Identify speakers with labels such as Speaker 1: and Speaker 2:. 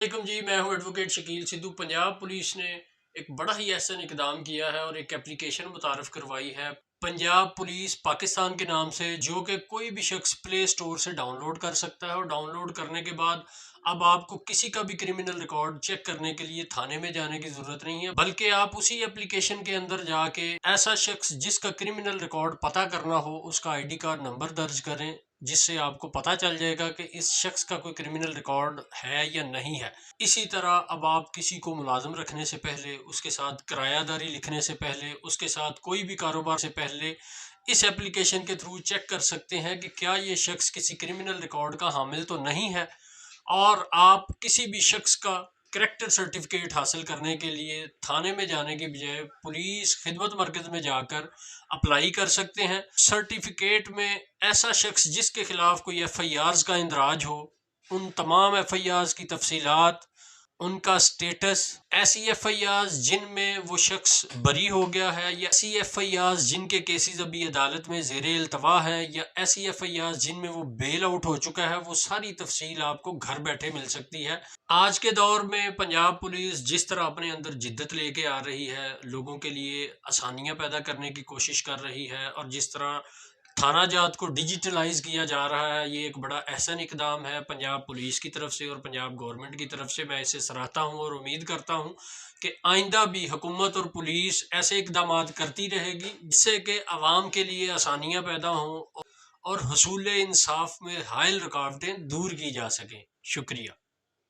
Speaker 1: वालेकुम जी, मैं हूं एडवोकेट शकील सिद्धू। पंजाब पुलिस ने एक बड़ा ही एहसन इकदाम किया है और एक एप्लीकेशन मुतारफ़ करवाई है पंजाब पुलिस पाकिस्तान के नाम से, जो कि कोई भी शख्स प्ले स्टोर से डाउनलोड कर सकता है। और डाउनलोड करने के बाद अब आपको किसी का भी क्रिमिनल रिकॉर्ड चेक करने के लिए थाने में जाने की ज़रूरत नहीं है, बल्कि आप उसी एप्लीकेशन के अंदर जाके ऐसा शख्स जिसका क्रिमिनल रिकॉर्ड पता करना हो उसका आईडी कार्ड नंबर दर्ज करें, जिससे आपको पता चल जाएगा कि इस शख्स का कोई क्रिमिनल रिकॉर्ड है या नहीं है। इसी तरह अब आप किसी को मुलाजिम रखने से पहले, उसके साथ किरायादारी लिखने से पहले, उसके साथ कोई भी कारोबार से पहले इस एप्लीकेशन के थ्रू चेक कर सकते हैं कि क्या ये शख्स किसी क्रिमिनल रिकॉर्ड का हामिल तो नहीं है। और आप किसी भी शख्स का करेक्टर सर्टिफिकेट हासिल करने के लिए थाने में जाने के बजाय पुलिस खिदमत मरकज़ में जाकर अप्लाई कर सकते हैं। सर्टिफिकेट में ऐसा शख्स जिसके खिलाफ कोई एफ.आई.आर्स का इंदराज हो, उन तमाम एफ.आई.आर्स की तफसीलात, उनका स्टेटस, ऐसी एफ.आई.आर्स जिनमें वो शख्स बरी हो गया है, या ऐसी एफ.आई.आर्स जिनके केसेस अभी अदालत में ज़ेरे इल्तवा है, या ऐसी एफ.आई.आर्स जिनमें वो बेल आउट हो चुका है, वो सारी तफसील आपको घर बैठे मिल सकती है। आज के दौर में पंजाब पुलिस जिस तरह अपने अंदर जिद्दत लेके आ रही है, लोगों के लिए आसानियाँ पैदा करने की कोशिश कर रही है, और जिस तरह थाना जात को डिजिटलाइज किया जा रहा है, ये एक बड़ा अहसन इकदाम है पंजाब पुलिस की तरफ से और पंजाब गवर्नमेंट की तरफ से। मैं इसे सराहता हूँ और उम्मीद करता हूँ कि आइंदा भी हुकूमत और पुलिस ऐसे इकदाम करती रहेगी जिससे कि आवाम के लिए आसानियाँ पैदा हों और हसूल इंसाफ में हायल रुकावटें दूर की जा सकें। शुक्रिया।